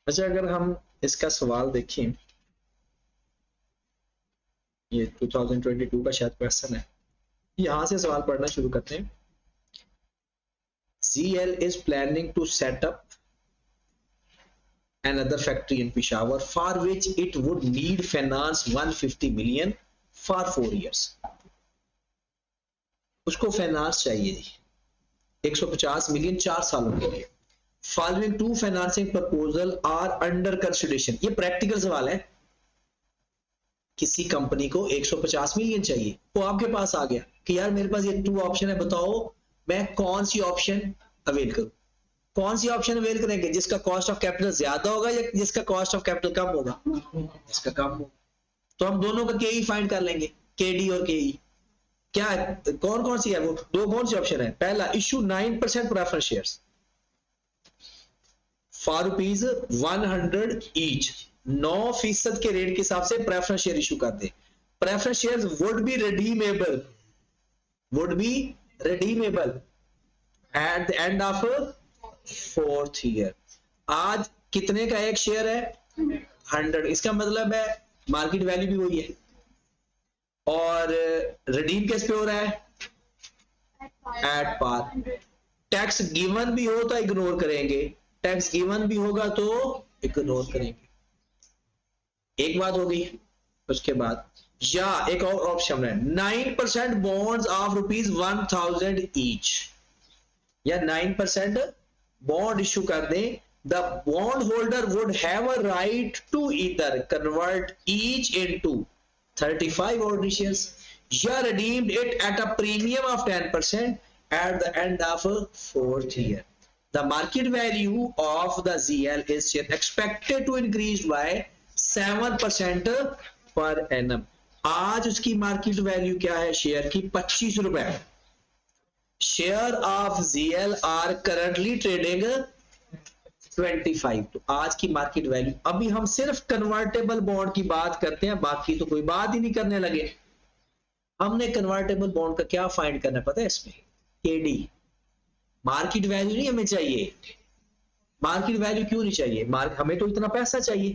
अच्छा, अगर हम इसका सवाल देखें, ये 2022 का शायद क्वेश्चन है, यहां से सवाल पढ़ना शुरू करते हैं। ZL is planning to set up another factory in Peshawar for which it would need finance 150 million for 4 years. उसको फाइनेंस चाहिए जी 150 मिलियन 4 सालों के लिए। Following to financing proposal are under consideration. ये प्रैक्टिकल सवाल है। किसी कंपनी को 150 मिलियन चाहिए, वो आपके पास आ गया कि यार मेरे पास ये 2 ऑप्शन है, बताओ मैं कौन सी ऑप्शन अवेल करूं। कौन सी ऑप्शन अवेल करेंगे? जिसका कॉस्ट ऑफ कैपिटल ज्यादा होगा या जिसका कॉस्ट ऑफ कैपिटल कम होगा? जिसका कम होगा। तो हम दोनों का केई फाइंड कर लेंगे, केडी और केई। क्या है, कौन कौन सी है वो दो? कौन सी ऑप्शन है? पहला, issue 9% preference shares for rupees 100 each. 9% के रेट के हिसाब से प्रेफरेंस शेयर इशू कर दे। Preference share would be redeemable, at the end of 4th year. आज कितने का एक शेयर है? 100। इसका मतलब है मार्केट वैल्यू भी वही है। और रिडीम किस पे हो रहा है? At par. टैक्स गिवन भी हो तो इग्नोर करेंगे, टैक्स गिवन भी होगा तो इग्नोर करेंगे। एक बात हो गई। उसके बाद या एक और ऑप्शन है, 9% बॉन्ड्स ऑफ रुपीज 1000 ईच, या 9% बॉन्ड इश्यू कर दें। The bond holder would have a right to either convert each into 35 ordinary shares या redeemed it at a premium of 10% at the end of 4th year. The market value of the ZL is expected to increase by 7% per annum. आज उसकी market value क्या है share की? 25 रुपए। Share of ZL are currently trading 25। तो आज की market value, अभी हम सिर्फ कन्वर्टेबल बॉन्ड की बात करते हैं, बाकी तो कोई बात ही नहीं करने लगे। हमने कन्वर्टेबल बॉन्ड का क्या फाइंड करना पता है इसमें? केडी। मार्केट वैल्यू नहीं हमें चाहिए। मार्केट वैल्यू क्यों नहीं चाहिए? हमें तो इतना पैसा चाहिए,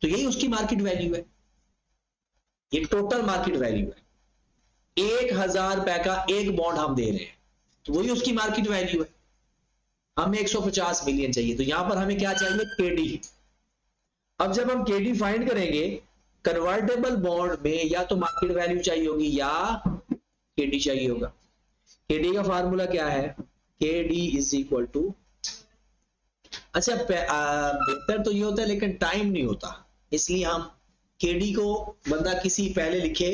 तो यही उसकी मार्केट वैल्यू है। ये टोटल मार्केट वैल्यू है। 1000 रुपए का एक बॉन्ड हम दे रहे हैं, तो वही उसकी मार्केट वैल्यू है। हमें 150 मिलियन चाहिए, तो यहां पर हमें क्या चाहिए? केडी। अब जब हम केडी फाइंड करेंगे कन्वर्टेबल बॉन्ड में, या तो मार्केट वैल्यू चाहिए होगी या केडी चाहिए होगा। केडी का फार्मूला क्या है? केडी इज इक्वल टू, अच्छा बेहतर तो ये होता है लेकिन टाइम नहीं होता, इसलिए हम केडी को बंदा किसी पहले लिखे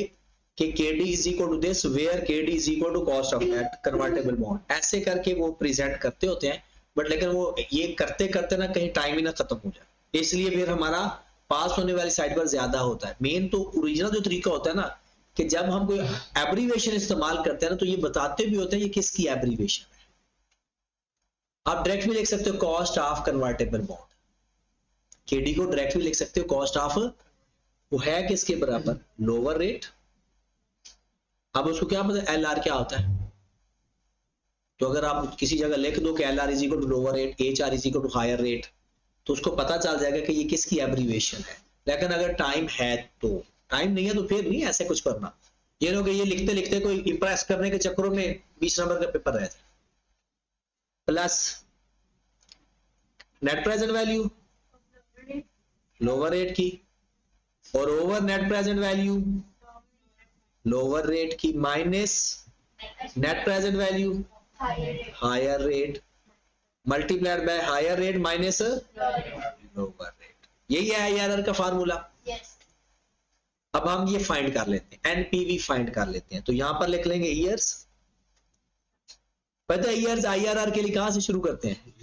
कि KD is equal to this, where KD is equal to cost of that convertible bond, ऐसे करके वो प्रेजेंट करते होते हैं। बट लेकिन वो ये करते करते ना कहीं टाइम ही ना खत्म हो जाए, इसलिए फिर हमारा पास होने वाली साइड पर ज्यादा होता है। मेन तो ओरिजिनल जो तरीका होता है ना, कि जब हम कोई एब्रीवेशन इस्तेमाल करते हैं ना, तो ये बताते भी होते हैं ये किसकी एब्रीवेशन है। आप डायरेक्ट भी लिख सकते हो cost of convertible bond, KD को डायरेक्ट भी लिख सकते हो कॉस्ट ऑफ, वो है किसके बराबर? Lower rate. अब उसको क्या पता एलआर क्या होता है? तो अगर आप किसी जगह लिख दो कि LR is equal to lower rate, HR is equal to higher rate, तो उसको पता चल जाएगा कि ये किसकी एब्रीवेशन है। लेकिन अगर टाइम है तो, टाइम नहीं है तो फिर नहीं ऐसे कुछ करना। ये लोग ये लिखते लिखते कोई इंप्रेस करने के चक्करों में 20 नंबर का पेपर रहता है। Plus net present value lower rate की, और over net present value lower rate की, minus net present value higher rate, multiplied by higher rate minus lower rate. यही है आईआरआर का फार्मूला। अब हम ये फाइंड कर लेते हैं, एनपीवी फाइंड कर लेते हैं। तो यहां पर लिख लेंगे ईयर्स। पता है ईयर्स आईआरआर के लिए कहां से शुरू करते हैं?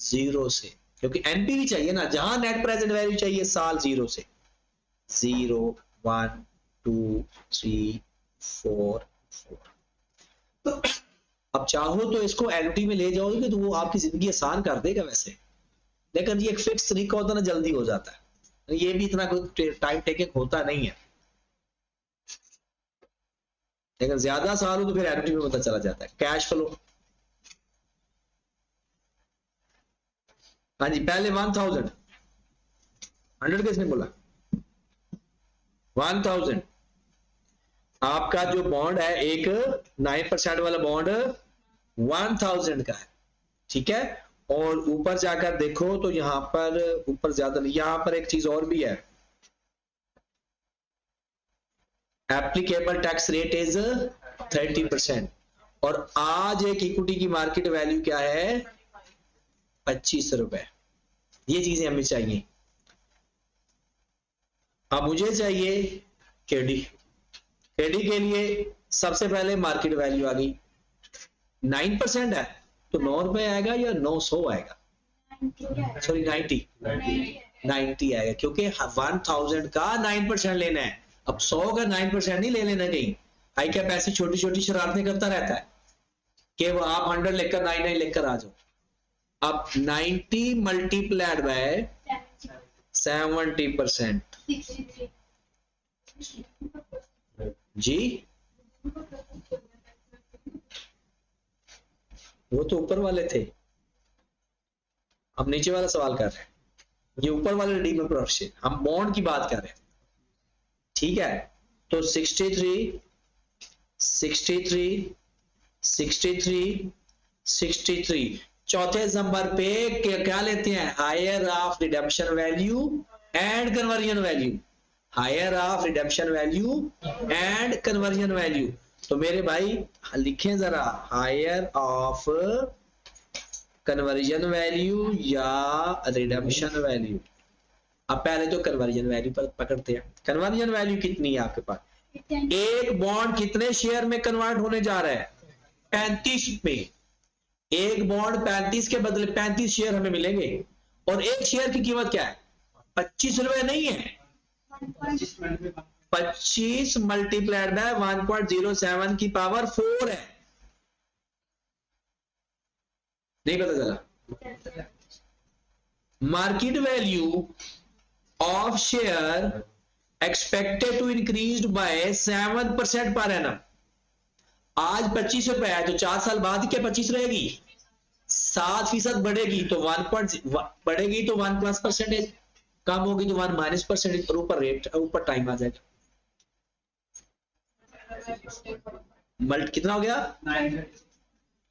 0 से, क्योंकि एनपीवी चाहिए ना, जहां नेट प्रेजेंट वैल्यू चाहिए साल 0 से। 0 1 2 3 4 4। अब चाहो तो इसको एलटी में ले जाओगे तो वो आपकी जिंदगी आसान कर देगा वैसे, लेकिन ये एक फिक्स तरीका होता है ना, जल्दी हो जाता है। ये भी इतना कोई टाइम टेकिंग होता नहीं है, लेकिन ज्यादा साल हो तो फिर एलटी में पता चला जाता है। कैश फ्लो, हाँ जी, पहले 1000 100 किसने बोला? 1000। आपका जो बॉन्ड है एक 9% वाला बॉन्ड 1000 का है, ठीक है। और ऊपर जाकर देखो तो यहां पर ऊपर ज्यादा नहीं, यहां पर एक चीज और भी है, एप्लीकेबल टैक्स रेट इज 30%। और आज एक इक्विटी की मार्केट वैल्यू क्या है? 25 रुपए। ये चीजें हमें चाहिए। अब मुझे चाहिए केडी। केडी के लिए सबसे पहले मार्केट वैल्यू आ गई, 9% है तो 9 रुपए आएगा या 900 आएगा? सॉरी 90 आएगा, क्योंकि 1000 का 9% लेना है। अब 100 का 9% नहीं ले लेना कहीं। आई क्या पैसे छोटी छोटी शरारतें करता रहता है कि वो आप 100 लेकर 99 लेकर आ जाओ। अब 90 मल्टीप्लाइड बाय 70% जी, वो तो ऊपर वाले थे, अब नीचे वाला सवाल कर रहे हैं। ये ऊपर वाले रिडीमेबल प्रोफिट, हम बॉन्ड की बात कर रहे हैं, ठीक है। तो 63 63 63 63 चौथे नंबर पे क्या लेते हैं? Higher of redemption value and conversion value. Higher of redemption value and conversion value. तो मेरे भाई लिखें जरा, हायर ऑफ कन्वर्जन वैल्यू या रिडेम्पशन वैल्यू। अब पहले तो कन्वर्जन वैल्यू पर पकड़ते हैं। कन्वर्जन वैल्यू कितनी है आपके पास? एक बॉन्ड कितने शेयर में कन्वर्ट होने जा रहा है? 35 में। एक बॉन्ड 35 के बदले 35 शेयर हमें मिलेंगे। और एक शेयर की कीमत क्या है? 25 रुपए नहीं है, 25 मल्टीप्लाइड बाय 1.07 की पावर 4 है। नहीं पता चला? Market value of share expected to increase by 7% per annum. आज 25 रुपए है तो 4 साल बाद क्या 25 रहेगी? 7% बढ़ेगी तो बढ़ेगी तो 1+%, कम होगी तो 1-%, और ऊपर रेट ऊपर टाइम आ जाएगा। मल्ट कितना हो गया?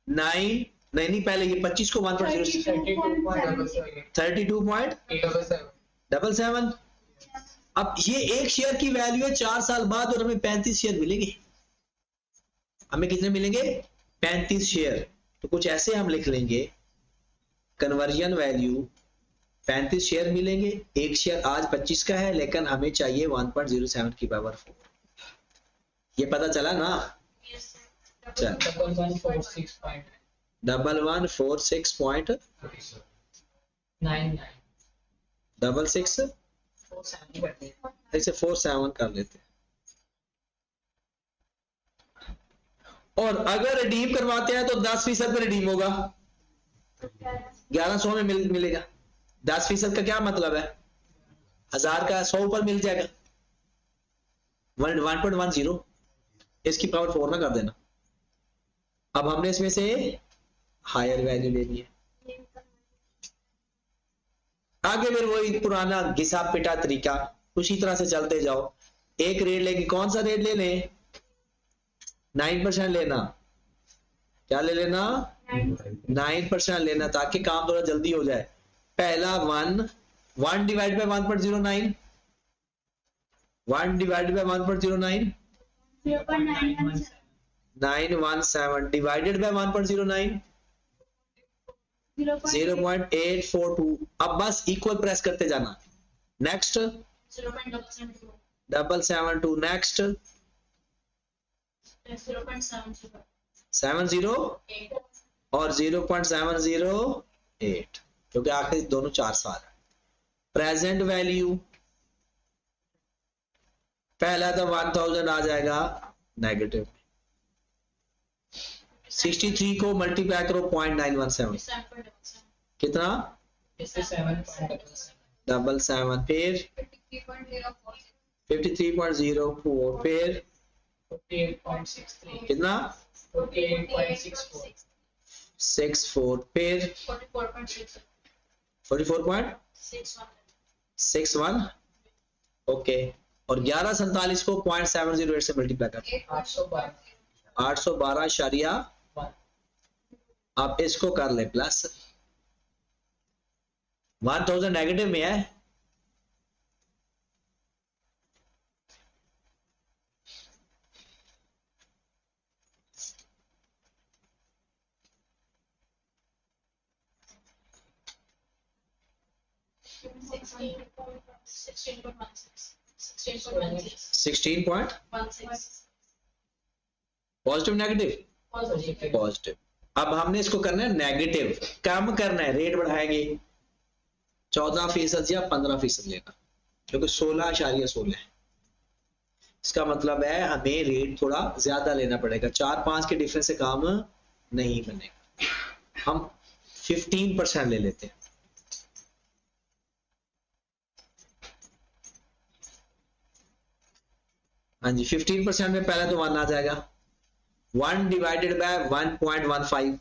9 नहीं पहले ये 25 को 32.77। अब ये एक शेयर की वैल्यू है 4 साल बाद, और हमें 35 शेयर मिलेंगे। हमें कितने मिलेंगे? 35 शेयर। तो कुछ ऐसे हम लिख लेंगे, कन्वर्जन वैल्यू 35 शेयर मिलेंगे। एक शेयर आज 25 का है लेकिन हमें चाहिए 1.07 की पावर 4। ये पता चला ना? चल 1146.66 ऐसे 47 कर लेते हैं। और अगर रिडीम करवाते हैं तो 10% पे रिडीम होगा, 1100 में मिलेगा। 10% का क्या मतलब है? 1000 का 100 ऊपर मिल जाएगा। 1.10 इसकी पावर 4 ना कर देना। अब हमने इसमें से हायर वैल्यू लेनी है। आगे फिर वही पुराना घिसा पिटा तरीका, उसी तरह से चलते जाओ। एक रेट लेके, कौन सा रेट ले लें? 9% लेना। क्या ले लेना? 9% लेना, ताकि काम थोड़ा जल्दी हो जाए। पहला 1 divide by 1.09, 1 divide by 1.09 917 divided by 1.09 0.842। अब बस इक्वल प्रेस करते जाना। नेक्स्ट 0.772, नेक्स्ट 0.70 और 0.708, क्योंकि आखिर दोनों 4 साल है। प्रेजेंट वैल्यू पहला तो 1000 आ जाएगा नेगेटिव। 63 को मल्टीप्लाई करो 0.917, कितना? 77, फिर 53.04, फिर 48.63, कितना? 48.64, 64, फिर 44.6, 44.61, 61 ओके, और 1147 को 0.708 से मल्टीप्लाई कर 812 812 आप इसको कर ले प्लस 1000 नेगेटिव में है, sixteen point positive negative positive. अब हमने इसको करना है नेगेटिव, कम करना है, रेट बढ़ाएंगे 14% या 15% लेना, क्योंकि 16.16 है। इसका मतलब है हमें रेट थोड़ा ज्यादा लेना पड़ेगा, 4-5 के डिफरेंस से काम नहीं बनेगा। हम 15% ले लेते हैं। हाँ जी, 15% में पहले तो 1 आ जाएगा, 1 डिवाइडेड बाय 1.15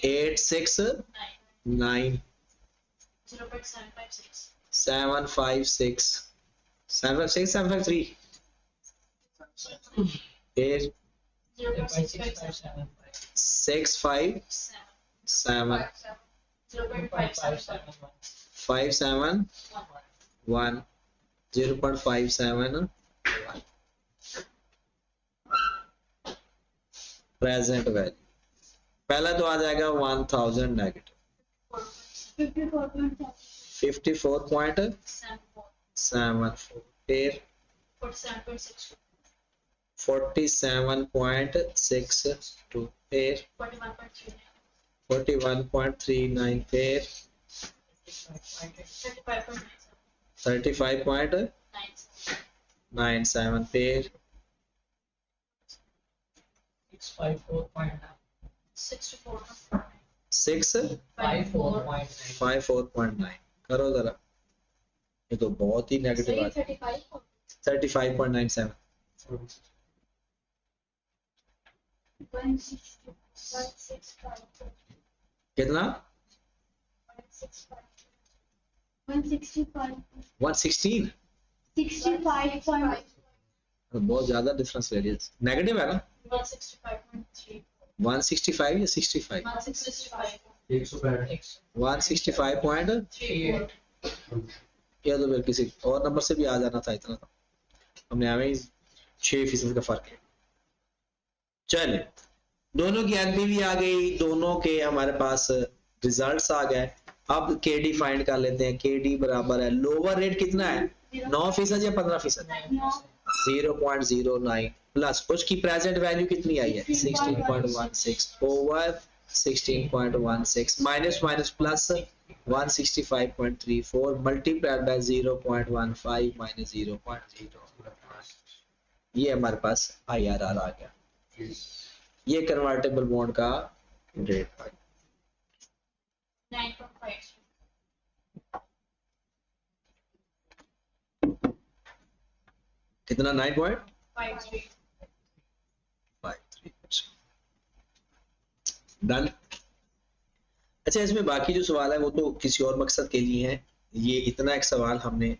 869 756 753 8 657 571 0.571 प्रेजेंट वैल्यू। पहला तो आ जाएगा 1000 नेगेटिव 54.74 फिर 47.62 फिर 41.39 फिर 35.97 फिर 654.9 करो जरा, ये तो बहुत ही नेगेटिव आ 35.97 कितना 116 बहुत ज्यादा डिफरेंस ले लिया, नेगेटिव है ना 165 या 65 165 या तो फिर किसी और नंबर से भी आ जाना था, इतना था, हमने हमें 6% का फर्क है। चले, दोनों की एनपीवी आ गई, दोनों के हमारे पास रिजल्ट्स आ गए। अब केडी फाइंड कर लेते हैं। केडी बराबर है, लोअर रेट कितना है 9% या 15%, 0.09 प्लस उसकी प्रेजेंट वैल्यू कितनी आई है 16.16 over 16.16 minus minus plus 165.34 multiplied by 0.15 minus 0.0, ये हमारे पास IRR आ गया। ये कन्वर्टेबल बॉन्ड का रेट है। 9.5 कितना 9.53 डन। अच्छा, इसमें बाकी जो सवाल है वो तो किसी और मकसद के लिए है, ये इतना एक सवाल हमने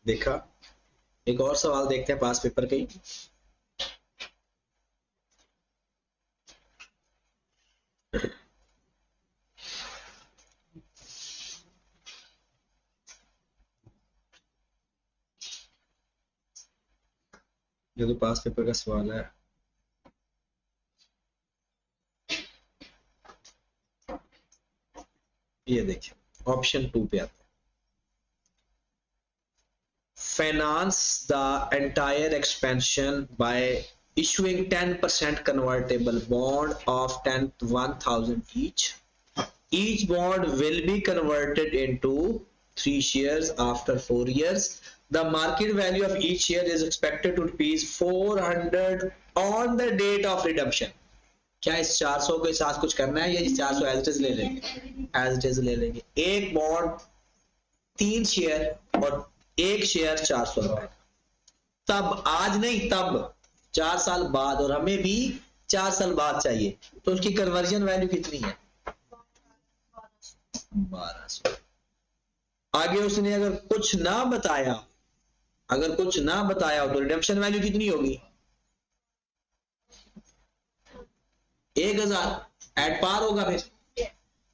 देखा। एक और सवाल देखते हैं पास पेपर के ही। ये तो पास पेपर का सवाल है। ये देखिए ऑप्शन 2 पे आता है, finance the entire expansion by issuing 10% convertible bond of 1000 each. Each bond will be converted into 3 shares after 4 years. The market value of each share is expected to be 400 on the date of redemption. क्या इस 400 के साथ कुछ करना है या इस 400 as it is ले लेंगे? एज इट इज ले लेंगे। एक बॉन्ड 3 शेयर और एक शेयर 400 रुपए, तब आज नहीं तब 4 साल बाद, और हमें भी 4 साल बाद चाहिए, तो उसकी कन्वर्जन वैल्यू कितनी है 1200। आगे उसने अगर कुछ ना बताया, अगर कुछ ना बताया हो तो रिडेम्पशन वैल्यू कितनी होगी? 1000 एट पार होगा। फिर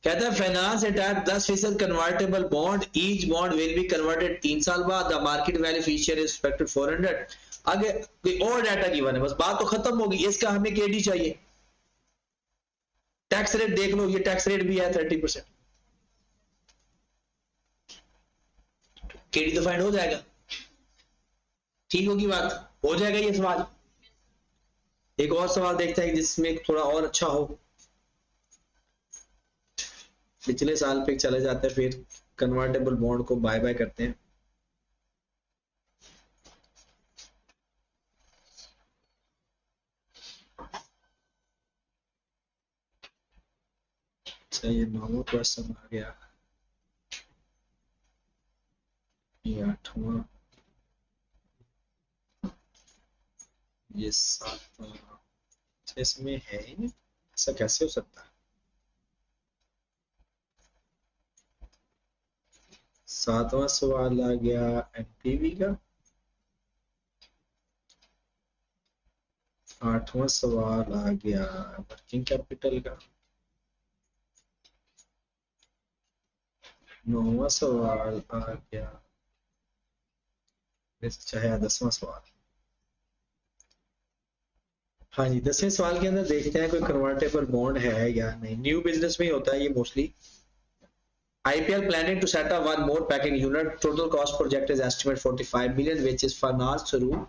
कहता है finance at 10% convertible bond, each bond will be converted 3 साल बाद, the market value fees share is expected 400। आगे कोई और डाटा गिवन है, बस बात तो खत्म होगी। इसका हमें केडी चाहिए। टैक्स रेट देख लो, ये टैक्स रेट भी है 30%। केडी तो फाइंड हो जाएगा, ठीक होगी बात, हो जाएगा ये सवाल। एक और सवाल देखते हैं जिसमें थोड़ा और अच्छा हो। पिछले साल पे चले जाते हैं, फिर कन्वर्टेबल बॉन्ड को बाय बाय करते हैं। अच्छा, ये 9वां क्वेश्चन आ गया, ये 8वां, ये 7वां। इसमें है ही नहीं, ऐसा कैसे हो सकता है? 7वां सवाल आ गया एनपीवी का, 8वां सवाल आ गया वर्किंग कैपिटल का, 9वां सवाल आ गया, चाहे 10वां सवाल। हाँ जी, 10वें सवाल के अंदर देखते हैं कोई कन्वर्टेबल बॉन्ड है या नहीं। न्यू बिजनेस में ही होता है ये mostly. IPL planning to set up one more packing unit. Total cost project is estimated 45 million, which is financed through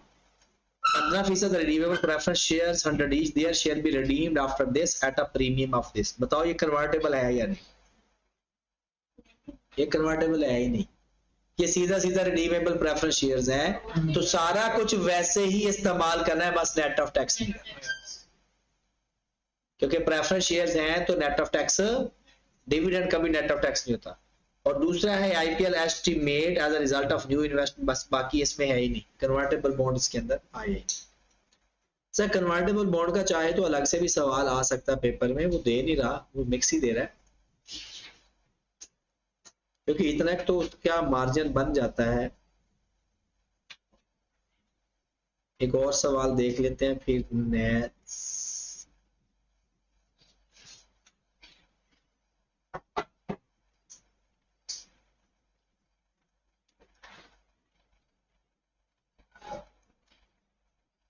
15% redeemable preference shares 100 each. Their shall be redeemed after this at a premium of this. बताओ ये convertible है या नहीं? ये convertible है ही नहीं, ये सीधा सीधा रिडीमेबल प्रेफरेंस शेयर्स हैं, तो सारा कुछ वैसे ही इस्तेमाल करना है, बस नेट ऑफ टैक्स नहीं करना, क्योंकि प्रेफरेंस शेयर्स हैं तो नेट ऑफ टैक्स, डिविडेंड कभी नेट ऑफ टैक्स नहीं होता। और दूसरा है IPL estimate as a result of new investment, बस बाकी इसमें है ही नहीं। कन्वर्टेबल बॉन्ड इसके अंदर आए ही नहीं। सर कन्वर्टेबल बॉन्ड का चाहे तो अलग से भी सवाल आ सकता है पेपर में, वो दे नहीं रहा, वो मिक्स ही दे रहा है, क्योंकि इतना तो क्या मार्जिन बन जाता है। एक और सवाल देख लेते हैं फिर नेक्स्ट।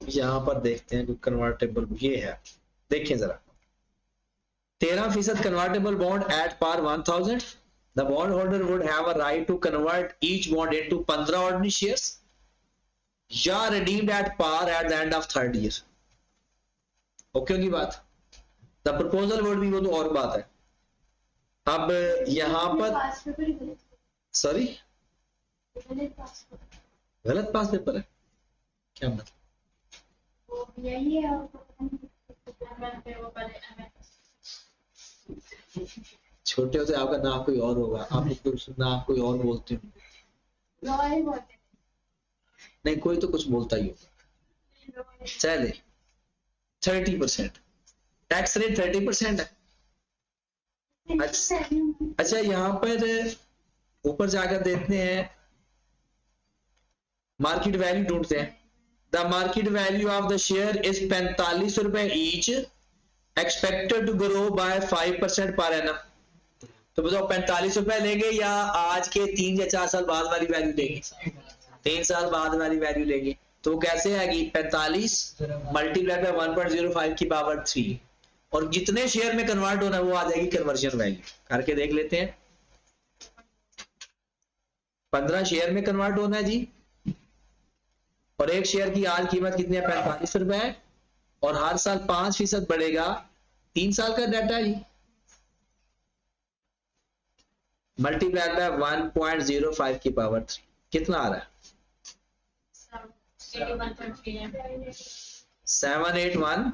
यहां पर देखते हैं कोई कन्वर्टेबल, ये है, देखिए जरा, 13% convertible bond at par 1000, the bond holder would have a right to convert each bond into 15 ordinary shares या redeemed at par at the end of third year। Okay होगी बात। the proposal would be, वो तो और बात है। अब यहां पर सॉरी गलत पास पेपर है, क्या मतलब? छोटे होते आपका नाम कोई और होगा, आप उसको नाम कोई और बोलते हो। नहीं, कोई तो कुछ बोलता ही होगा। चले 30%, टैक्स रेट 30% है। अच्छा, यहाँ पर ऊपर जाकर देखते हैं, मार्केट वैल्यू ढूंढते हैं। The market value of the share is 45 रुपए each, expected to grow by 5% per annum. तो बताओ 45 रुपए लेंगे या आज के 3 या 4 साल बाद वाली वैल्यू लेंगे? 3 साल बाद वाली वैल्यू लेंगे। तो कैसे आएगी? 45 मल्टीप्लाई बाय 1.05 की पावर 3, और जितने शेयर में कन्वर्ट होना है वो आ जाएगी कन्वर्जन वैल्यू। करके देख लेते हैं। 15 शेयर में कन्वर्ट होना है जी, और एक शेयर की आज कीमत कितनी है? 45 रुपए है, और हर साल 5% बढ़ेगा। 3 साल का डाटा है जी, मल्टीप्लाई बाय 1.05 की पावर 3 कितना आ रहा है? 781.39,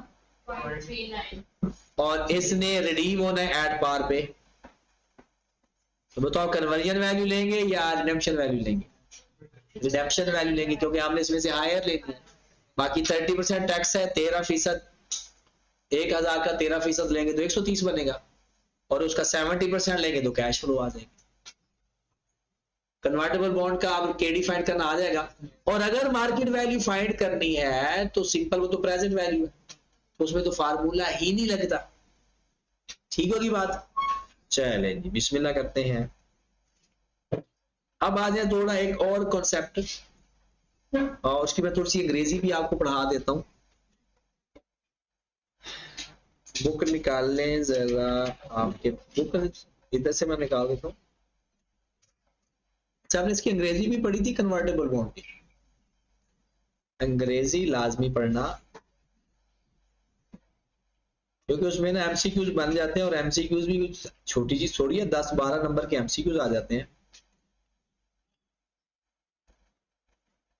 और इसने रिडीम होना है एट पार पे। तो बताओ कन्वर्जन वैल्यू लेंगे या रिडेम्पशन वैल्यू लेंगे? रिडेम्पशन वैल्यू लेंगे, क्योंकि हमने इसमें से हायर लेनी है। बाकी 30% टैक्स है, 13%, 1000 का 13% लेंगे तो 130 बनेगा, और उसका 70% लेंगे तो कैश फ्लो आ जाएगी। कन्वर्टेबल बॉन्ड का आप केडी फाइंड करना आ जाएगा। और अगर मार्केट वैल्यू फाइंड करनी है तो सिंपल, वो तो प्रेजेंट वैल्यू है, तो उसमें तो फार्मूला ही नहीं लगता। ठीक होगी बात। चले जी बिस्मिल्लाह करते हैं। अब आ जाए थोड़ा एक और कॉन्सेप्ट, और उसकी मैं थोड़ी सी अंग्रेजी भी आपको पढ़ा देता हूँ। बुक निकाल लें जरा, आपके बुक इधर से मैं निकाल देता हूँ। अच्छा, आपने इसकी अंग्रेजी भी पढ़ी थी कन्वर्टेबल बॉन्ड की, अंग्रेजी लाजमी पढ़ना, क्योंकि उसमें ना एमसीक्यूज बन जाते हैं, और एमसीक्यूज भी कुछ छोटी चीज थोड़ी है, 10-12 नंबर के एमसीक्यूज आ जाते हैं।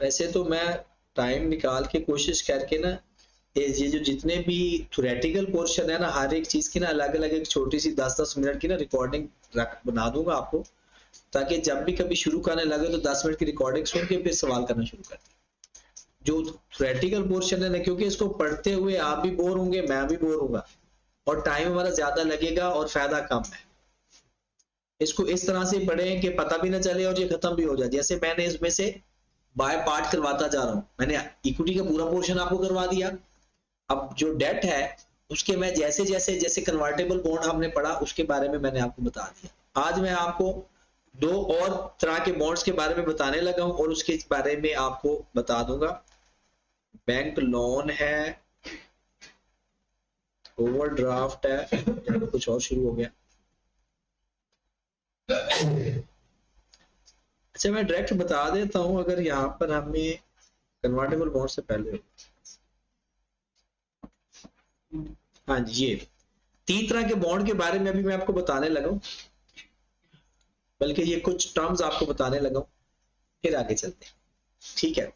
वैसे तो मैं टाइम निकाल के कोशिश करके ना ये जो जितने भी थ्योरेटिकल पोर्शन है ना, हर एक चीज की ना अलग अलग एक छोटी सी 10-10 मिनट की ना रिकॉर्डिंग बना दूंगा आपको, ताकि जब भी कभी शुरू करने लगे तो 10 मिनट की रिकॉर्डिंग सुन के फिर सवाल करना शुरू कर दें। जो थ्योरेटिकल पोर्शन है ना, क्योंकि इसको पढ़ते हुए आप भी बोर होंगे, मैं भी बोर होऊंगा, और टाइम हमारा ज्यादा लगेगा और फायदा कम है। इसको इस तरह से पढ़ें कि पता भी ना चले और ये खत्म भी हो जाए। जैसे मैंने इसमें से बाय पार्ट करवाता जा रहा हूं, मैंने इक्विटी का पूरा पोर्शन आपको करवा दिया। अब जो डेट है उसके मैं जैसे जैसे जैसे कन्वर्टेबल बॉन्ड हमने पढ़ा उसके बारे में मैंने आपको बता दिया। आज मैं आपको दो और तरह के बॉन्ड्स के बारे में बताने लगा हूं, और उसके बारे में आपको बता दूंगा। बैंक लोन है, ओवरड्राफ्ट है, यहाँ पे कुछ और शुरू हो गया। अच्छा, मैं डायरेक्ट बता देता हूं, अगर यहाँ पर हमें कन्वर्टेबल बॉन्ड से पहले, हाँ जी, ये 3 तरह के बॉन्ड के बारे में अभी मैं आपको बताने लगा हूं, बल्कि ये कुछ टर्म्स आपको बताने लगा हूं, फिर आगे चलते हैं। ठीक है,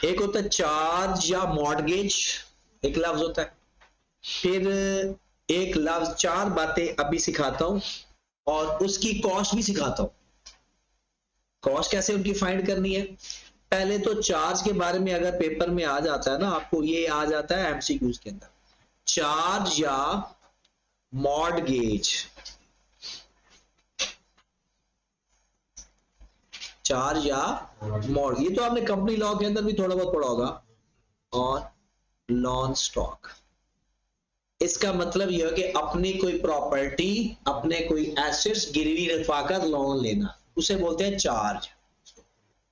एक होता है चार्ज या मॉर्गेज, एक लफ्ज होता है। फिर एक लफ्ज, 4 बातें अभी सिखाता हूं, और उसकी कॉस्ट भी सिखाता हूं। कॉस्ट कैसे उनकी फाइंड करनी है। पहले तो चार्ज के बारे में अगर पेपर में आ जाता है ना, आपको ये आ जाता है एमसीक्यूज के अंदर, चार्ज या मॉर्गेज, चार्ज या मॉर्गेज, ये तो आपने कंपनी लॉ के अंदर भी थोड़ा बहुत पढ़ा होगा। और लॉन स्टॉक, इसका मतलब यह है कि अपनी कोई प्रॉपर्टी, अपने कोई एसेट्स गिरवी रखवाकर लोन लेना, उसे बोलते हैं चार्ज।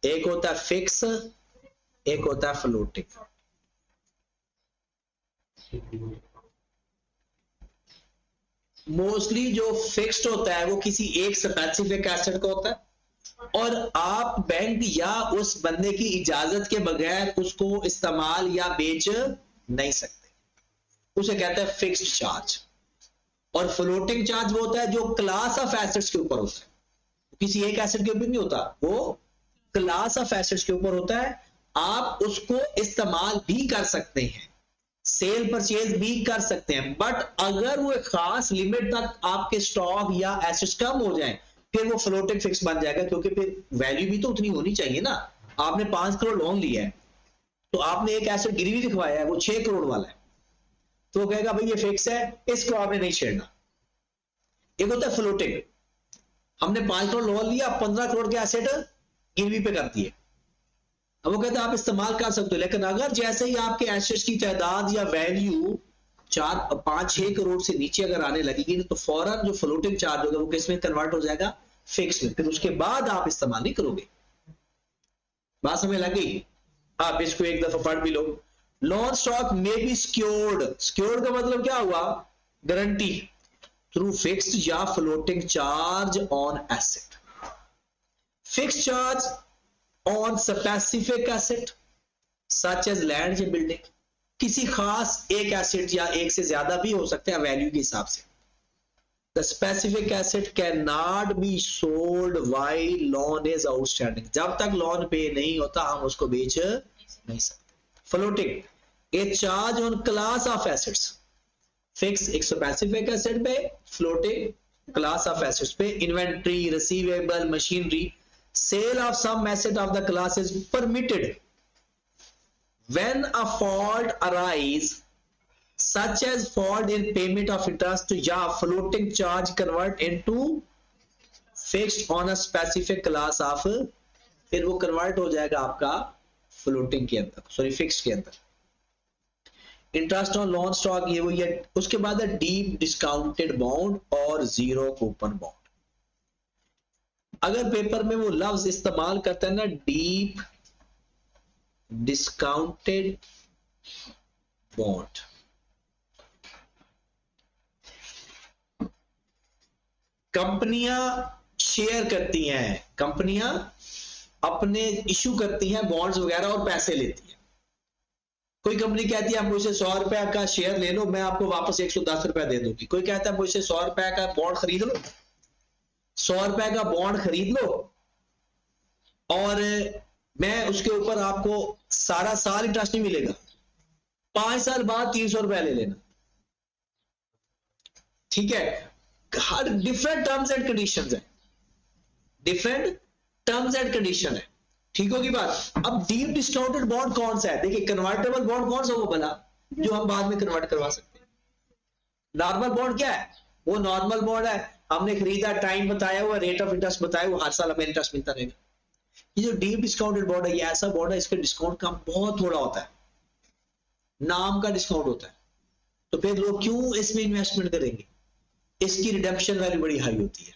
एक होता है फिक्स, एक होता है फ्लोटिंग। मोस्टली जो फिक्स्ड होता है वो किसी एक स्पेसिफिक एसेट का होता है, और आप बैंक या उस बंदे की इजाजत के बगैर उसको इस्तेमाल या बेच नहीं सकते, उसे कहते हैं फिक्स्ड चार्ज। और फ्लोटिंग चार्ज वो होता है जो क्लास ऑफ एसेट्स के ऊपर होता है, किसी एक एसेट के ऊपर नहीं होता, वो क्लास ऑफ एसेट्स के ऊपर होता है। आप उसको इस्तेमाल भी कर सकते हैं, सेल परचेज भी कर सकते हैं, बट अगर वो एक खास लिमिट तक आपके स्टॉक या एसेट्स कम हो जाएं, फिर वो फ्लोटिंग फिक्स बन जाएगा, क्योंकि फिर वैल्यू भी तो उतनी होनी चाहिए ना। आपने 5 करोड़ लोन लिया है, तो आपने एक एसेट गिरवी लिखवाया है, वो 6 करोड़ वाला है, तो वो कहेगा भाई ये फिक्स है, इसको आपने नहीं छेड़ना। एक होता है फ्लोटिंग, हमने 5 करोड़ लोन लिया, 15 करोड़ के एसेट गिरवी पे कर दिए, अब वो कहते हैं आप इस्तेमाल कर सकते हो, लेकिन अगर जैसे ही आपके एसेट्स की तादाद या वैल्यू 4-5-6 करोड़ से नीचे अगर आने लगेगी, तो फौरन जो फ्लोटिंग चार्ज होगा वो किस में कन्वर्ट हो जाएगा, फिक्स में, फिर उसके बाद आप इस्तेमाल नहीं करोगे। बात समझ लग गई। आप इसको एक दफा पढ़ भी लो। लोन स्टॉक में बी सिक्योर्ड, सिक्योर्ड का मतलब क्या हुआ, गारंटी, थ्रू फिक्स्ड या floating charge on asset. Fixed charge on specific asset such as land या बिल्डिंग, किसी खास एक एसेट या एक से ज्यादा भी हो सकते हैं वैल्यू के हिसाब से। The specific asset cannot be sold while loan is outstanding, जब तक लोन पे नहीं होता हम उसको बेच नहीं सकते। Floating, a charge on class of assets, fix एक स्पेसिफिक एसेट पे, फ्लोटिंग क्लास ऑफ एसेट्स पे, inventory, receivable, machinery. Sale of some asset of the class is permitted when a fault arise, such as fault in payment of interest, या floating charge convert into fixed on a specific class of, फिर वो convert हो जाएगा आपका floating के अंदर, sorry fixed के अंदर। इंटरेस्ट ऑन लोन स्टॉक ये वो ये। उसके बाद है डीप डिस्काउंटेड बॉन्ड और जीरो कूपन बॉन्ड। अगर पेपर में वो लफ्ज इस्तेमाल करता है ना डीप डिस्काउंटेड बॉन्ड, कंपनियां शेयर करती हैं, कंपनियां अपने इशू करती हैं बॉन्ड्स वगैरह और पैसे लेती हैं। कोई कंपनी कहती है आप मुझसे 100 रुपए का शेयर ले लो, मैं आपको वापस 110 रुपए दे दूंगी। कोई कहता है मुझसे 100 रुपए का बॉन्ड खरीद लो, 100 रुपए का बॉन्ड खरीद लो और मैं उसके ऊपर आपको सारा साल इंटरेस्ट नहीं मिलेगा, 5 साल बाद 300 रुपए ले लेना। ठीक है, हर डिफरेंट टर्म्स एंड कंडीशंस है, डिफरेंट टर्म्स एंड कंडीशन है। ठीक होगी बात। अब डीप डिस्काउंटेड बॉन्ड कौन सा है? देखिए कन्वर्टेबल बॉन्ड कौन सा वो बना जो हम बाद में कन्वर्ट करवा सकते हैं। नॉर्मल बॉन्ड क्या है? वो नॉर्मल बॉन्ड है, हमने खरीदा, टाइम बताया हुआ, रेट ऑफ इंटरेस्ट बताया हुआ, हर साल हमें इंटरेस्ट मिलता रहेगा। ये जो डीप डिस्काउंटेड बॉन्ड है ये ऐसा बॉन्ड है इसका डिस्काउंट कम बहुत थोड़ा होता है, नाम का डिस्काउंट होता है। तो फिर लोग क्यों इसमें इन्वेस्टमेंट करेंगे? इसकी रिडेम्पशन वैल्यू बड़ी हाई होती है,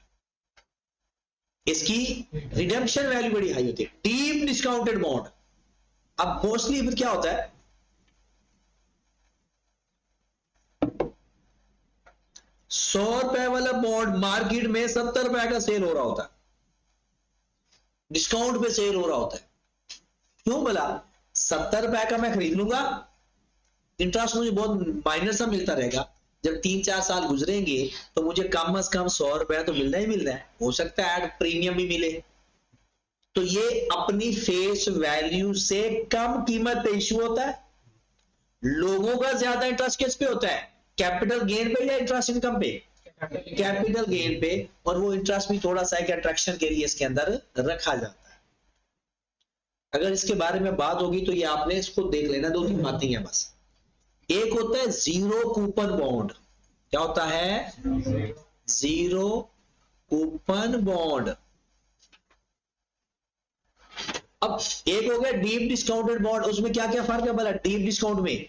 इसकी रिडेम्पशन वैल्यू बड़ी हाई होती है। डीप डिस्काउंटेड बॉन्ड, अब मोस्टली फिर क्या होता है, ₹100 वाला बॉन्ड मार्केट में 70 रुपए का सेल हो रहा होता है, डिस्काउंट पे सेल हो रहा होता है। क्यों बोला? 70 रुपए का मैं खरीद लूंगा, इंटरेस्ट मुझे बहुत माइनर सा मिलता रहेगा, जब 3-4 साल गुजरेंगे तो मुझे कम से कम 100 रुपया तो मिलना ही मिलना है, हो सकता है ऐड प्रीमियम भी मिले। तो ये अपनी फेस वैल्यू से कम कीमत पे इशू होता है। लोगों का ज्यादा इंटरेस्ट किस पे होता है? कैपिटल गेन पे या इंटरेस्ट इनकम पे? कैपिटल गेन पे। और वो इंटरेस्ट भी थोड़ा सा एक अट्रैक्शन के लिए इसके अंदर रखा जाता है। अगर इसके बारे में बात होगी तो ये आपने इसको देख लेना, 2-3 बातें हैं बस। एक होता है जीरो कूपन बॉन्ड। क्या होता है? Zero coupon bond. अब एक हो गया डीप डिस्काउंटेड बॉन्ड, उसमें क्या क्या फर्क है बोला? डीप डिस्काउंट में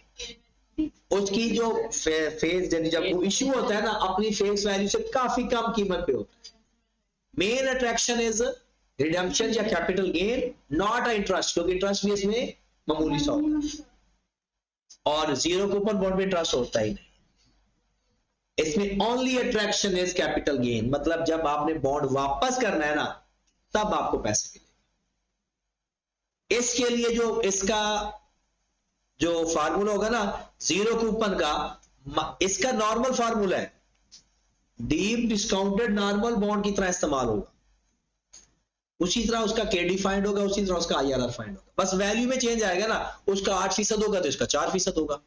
उसकी जो फेस जब वो इश्यू होता है ना अपनी फेस वैल्यू से काफी कम कीमत पे होता है। मेन अट्रैक्शन इज रिडेम्पशन या capital gain, not a interest, क्योंकि इंटरेस्ट भी इसमें मामूली सा होता है और जीरो कूपन बॉन्ड में इंटरेस्ट होता ही नहीं। इसमें only attraction is capital gain, मतलब जब आपने बॉन्ड वापस करना है ना तब आपको पैसे मिलेंगे। इसके लिए जो इसका जो फार्मूला होगा ना जीरो कूपन का, इसका नॉर्मल फार्मूला है, डीप डिस्काउंटेड नॉर्मल बॉन्ड की तरह इस्तेमाल होगा, उसी तरह उसका केडी फाइंड होगा, उसी तरह उसका आईआरआर फाइंड होगा, बस वैल्यू में चेंज आएगा ना, उसका 8% होगा तो इसका 4% होगा।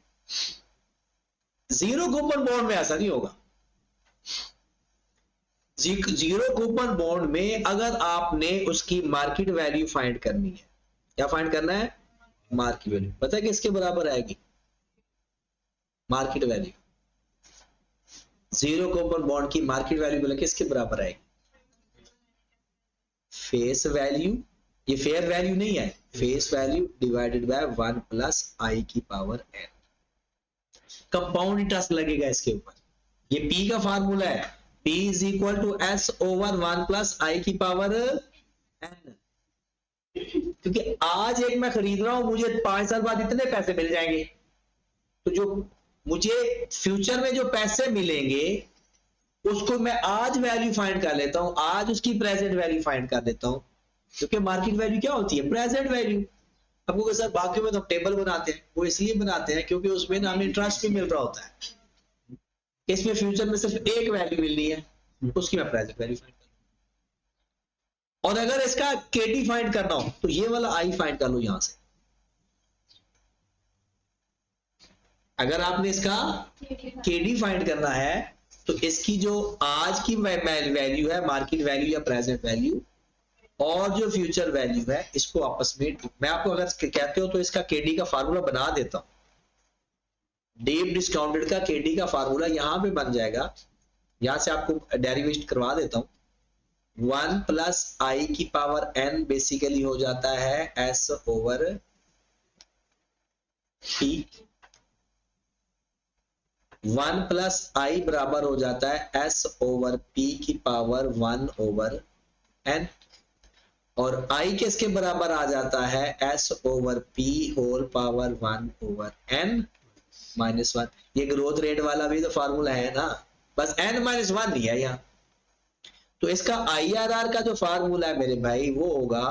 जीरो कूपन बॉन्ड में ऐसा नहीं होगा। जीरो कूपन बॉन्ड में अगर आपने उसकी मार्केट वैल्यू फाइंड करनी है, क्या फाइंड करना है? Market value. पता है कि इसके बराबर आएगी market value. Zero coupon bond की मार्केट वैल्यू बोले किसके बराबर आएगी? फेस वैल्यू, ये फेयर वैल्यू नहीं है, face value divided by 1 plus i की पावर n। कंपाउंड इंटरेस्ट लगेगा इसके ऊपर। ये P का फार्मूला है, P is equal to S over 1 plus i की पावर n। क्योंकि आज एक मैं खरीद रहा हूं, मुझे 5 साल बाद इतने पैसे मिल जाएंगे, तो जो मुझे फ्यूचर में जो पैसे मिलेंगे उसको मैं आज वैल्यू फाइंड कर लेता हूं, आज उसकी प्रेजेंट वैल्यू फाइंड कर लेता हूं, क्योंकि मार्केट वैल्यू क्या होती है? Present value. आपको सर बाकी में तो हम टेबल बनाते हैं, वो इसलिए बनाते हैं क्योंकि उसमें ना हमें इंटरेस्ट भी मिल रहा होता है, इसमें फ्यूचर में सिर्फ एक वैल्यू मिलनी है, उसकी मैं प्रेजेंट वैल्यू फाइंड कर। और अगर इसका केडी फाइंड करना हो तो ये वाला आई फाइंड कर लो यहां से। अगर आपने इसका केडी फाइंड करना है तो इसकी जो आज की वैल्यू है, मार्केट वैल्यू या प्रेजेंट वैल्यू, और जो फ्यूचर वैल्यू है, इसको आपस में मैं आपको अगर कहते हो तो इसका केडी का फार्मूला बना देता हूं। डीप डिस्काउंटेड का केडी का फार्मूला यहां पे बन जाएगा, यहां से आपको डेरिवेशन करवा देता हूं। 1 प्लस आई की पावर n बेसिकली हो जाता है s over p। 1 plus I बराबर हो जाता है s ओवर p की पावर 1 ओवर n, और i किसके बराबर आ जाता है s over p whole power 1 over n minus 1। ये ग्रोथ रेट वाला भी तो फार्मूला है ना, बस n माइनस 1 नहीं है यहाँ। तो इसका IRR का जो फार्मूला है मेरे भाई वो होगा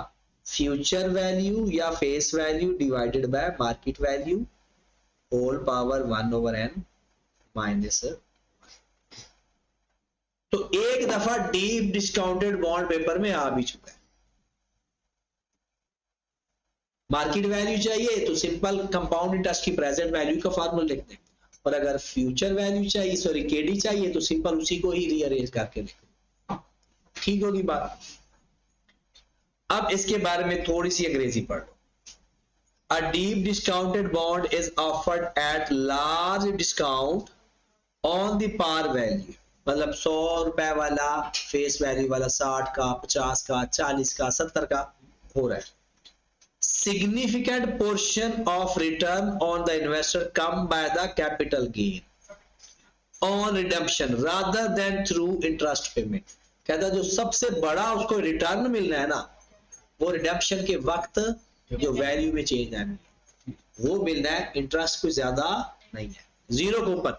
फ्यूचर वैल्यू या face value divided by market value whole power 1 over n minus. तो एक दफा डीप डिस्काउंटेड बॉन्ड पेपर में आ भी चुका है। मार्केट वैल्यू चाहिए तो सिंपल कंपाउंड इंटरेस्ट की प्रेजेंट वैल्यू का फार्मूला लिख दें, और अगर फ्यूचर वैल्यू चाहिए सॉरी केडी चाहिए तो सिंपल उसी को ही रीअरेंज करके लिख दें। ठीक होगी बात। अब इसके बारे में थोड़ी सी अंग्रेजी पढ़ लो। A deep discounted bond is offered at large discount on the par value, मतलब 100 रुपए वाला फेस वैल्यू वाला 60 का 50 का 40 का 70 का हो रहा है। Significant portion of return on the investor come by the capital gain on redemption rather than through interest payment। कहता जो सबसे बड़ा उसको रिटर्न मिलना है ना वो रिडेम्पशन के वक्त जो वैल्यू में चेंज है वो मिलना है, इंटरेस्ट कोई ज्यादा नहीं है, zero coupon.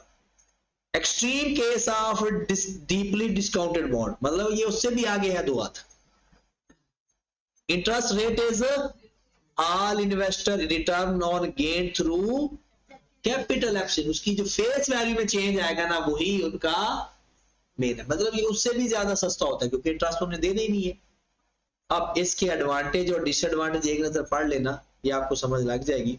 Extreme case of deeply discounted bond, मतलब ये उससे भी आगे है दो हाथ। Interest rate is all investor return on gain through capital एप्सिन, उसकी जो फेस वैल्यू में चेंज आएगा ना वही उनका मेन है, मतलब ये उससे भी ज्यादा सस्ता होता है क्योंकि इंटरेस्ट हमने देना ही नहीं है। अब इसके एडवांटेज और डिसएडवांटेज एक नजर पढ़ लेना, ये आपको समझ लग जाएगी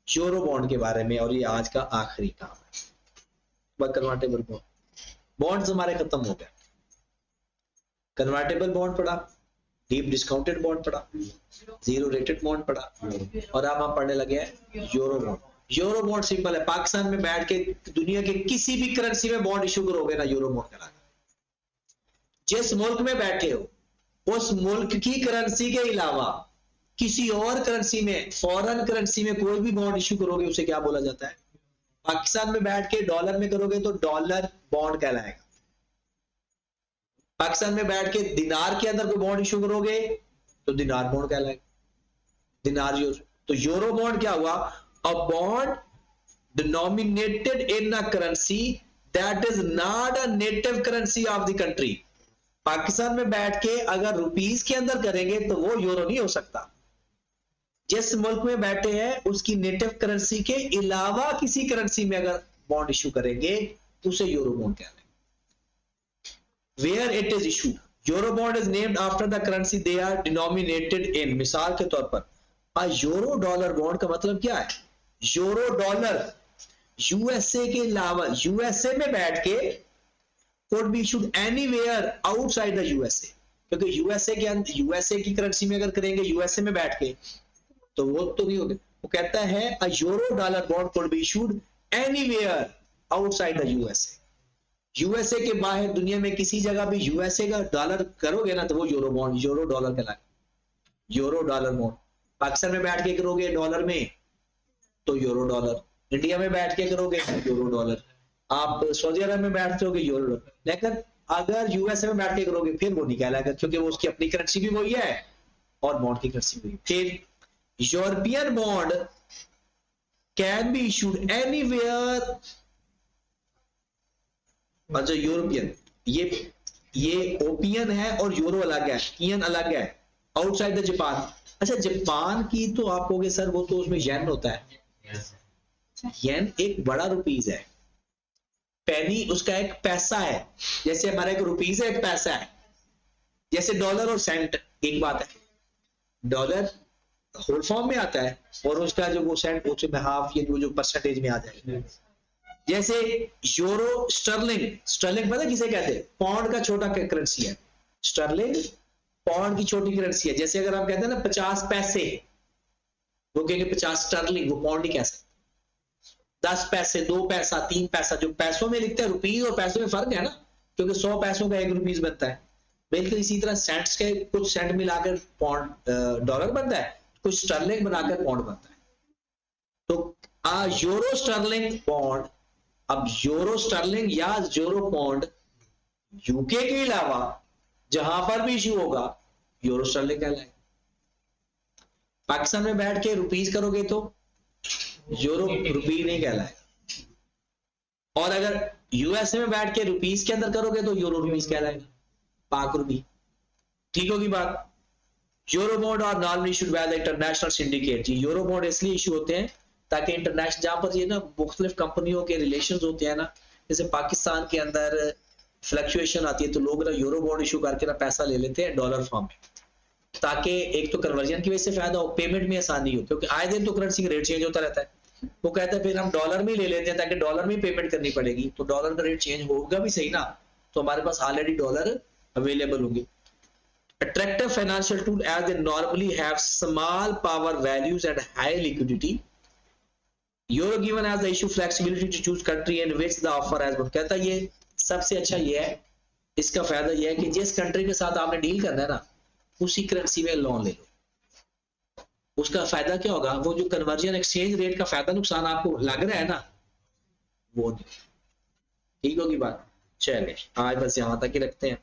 यूरो बॉन्ड के बारे में, और ये आज का आखिरी काम है। कन्वर्टेबल बॉन्ड, बॉन्ड्स हमारे खत्म हो गए। कन्वर्टेबल बॉन्ड पढ़ा, डीप डिस्काउंटेड बॉन्ड पढ़ा, जीरो रेटेड बॉन्ड पढ़ा, और अब हम पढ़ने लगे हैं euro bond. Euro bond simple है, पाकिस्तान में बैठ के दुनिया के किसी भी करेंसी में बॉन्ड इशू करोगे ना यूरो बॉन्ड करा, जिस मुल्क में बैठे हो उस मुल्क की करेंसी के अलावा किसी और करेंसी में, फॉरेन करेंसी में कोई भी बॉन्ड इशू करोगे उसे क्या बोला जाता है? पाकिस्तान में बैठ के डॉलर में करोगे तो डॉलर बॉन्ड कहलाएगा। पाकिस्तान में बैठ के दिनार के अंदर कोई बॉन्ड इशू करोगे तो दिनार बॉन्ड कहलाएगा, दिनार यूरो। तो यूरो बॉन्ड क्या हुआ? A bond denominated in a currency that is not a native currency of the country. Pakistan में बैठ के अगर रुपीस के अंदर करेंगे तो वो यूरो नहीं हो सकता। जिस मुल्क में बैठे हैं उसकी नेटिव करेंसी के अलावा किसी करेंसी में अगर बॉन्ड इशू करेंगे तो उसे यूरो बॉन्ड कहते हैं। Where it is issue, euro bond is named after the currency they are denominated in. मिसाल के तौर पर यूरो डॉलर बॉन्ड का मतलब क्या है? यूरो डॉलर यूएसए के अलावा, यूएसए में बैठ के could be issued anywhere outside the USA, क्योंकि यूएसए के अंदर, यूएसए की करेंसी में अगर करेंगे यूएसए में बैठ के तो वो तो नहीं होगा। वो कहता है a euro dollar bond could be issued anywhere outside the USA। USA के बाहर दुनिया में किसी जगह भी यूएसए का डॉलर करोगे ना तो वो यूरो बॉन्ड, यूरो डॉलर कहलाएगा, यूरो डॉलर बॉन्ड। पाकिस्तान में बैठ के करोगे डॉलर में तो यूरो डॉलर, इंडिया में बैठ के करोगे यूरो डॉलर, आप सऊदी अरब में बैठते होगे यूरो। लेकिन अगर यूएसए में बैठ के करोगे फिर वो नहीं कहलाएगा क्योंकि वो उसकी अपनी करेंसी भी वही है और बॉन्ड की करेंसी भी। फिर European bond can be issued anywhere. अच्छा यूरोपियन, ये ओपियन है और यूरो अलग है, ईयन अलग है, आउटसाइड द जापान। अच्छा जापान की तो आप कहोगे सर वो तो उसमें येन होता है। येन एक बड़ा रुपीज है, पेनी उसका एक पैसा है, जैसे हमारा एक रुपीज है एक पैसा है, जैसे डॉलर और सेंट एक बात है। डॉलर होल फॉर्म में आता है और उसका जो वो सेंट उसमें हाफ ये जो परसेंटेज में आ जाएगा। जैसे यूरो, स्टर्लिंग, स्टर्लिंग पता किसे कहते हैं? पाउंड का छोटा करेंसी है स्टर्लिंग, पाउंड की छोटी करेंसी है। जैसे अगर हम कहते हैं ना 50 पैसे, वो कहेंगे 50 स्टर्लिंग, वो पाउंड ही कह सकते। 10 पैसे, 2 पैसा, 3 पैसा, जो पैसों में लिखते हैं रुपीज और पैसों में फर्क है ना, क्योंकि 100 पैसों का 1 रुपीज बनता है। बिल्कुल इसी तरह सेंट्स के कुछ सेंट मिलाकर पौंड डॉलर बनता है, कुछ स्टर्लिंग बनाकर पौंड बनता है। तो यूरो स्टर्लिंग पौंड, अब यूरो स्टर्लिंग या यूरो पौंड यूके के अलावा जहां पर भी इश्यू होगा यूरो स्टर्लिंग कहलाएगा। पाकिस्तान में बैठ के रुपीज करोगे तो यूरो रुपी नहीं कहलाएगा, और अगर यूएसए में बैठ के रुपीज के अंदर करोगे तो यूरो रुपीज कहलाएगा, पाक रुपी। ठीक होगी बात। यूरो बॉन्ड और normally issued by the international syndicate. Euro bond इसलिए इशू होते हैं ताकि इंटरनेशनल, जहां पर ये ना मुख्तलिफ कंपनियों के रिलेशंस होते हैं ना, जैसे पाकिस्तान के अंदर फ्लक्चुएशन आती है तो लोग ना यूरो बॉन्ड इशू करके ना पैसा ले लेते हैं डॉलर फॉर्म में, ताकि एक तो कन्वर्जन की वजह से फायदा हो, पेमेंट में आसानी हो, क्योंकि आए दिन तो करेंसी का रेट चेंज होता रहता है। वो कहता है फिर हम डॉलर में ले लेते हैं ताकि डॉलर में पेमेंट करनी पड़ेगी, तो डॉलर का रेट चेंज होगा भी सही ना, तो हमारे पास ऑलरेडी डॉलर अवेलेबल होंगे। Attractive financial tool as they normally have small power values and high liquidity. Euro given as the issue flexibility to choose country in which the offer has been. कहता है ये सबसे अच्छा ये है, इसका फायदा ये है कि जिस कंट्री के साथ आपने डील करना है ना उसी करेंसी में लोन ले लो। उसका फायदा क्या होगा, वो जो कन्वर्जन एक्सचेंज रेट का फायदा नुकसान आपको लग रहा है ना वो नहीं। ठीक होगी बात। चलिए आज बस यहां तक ही रखते हैं।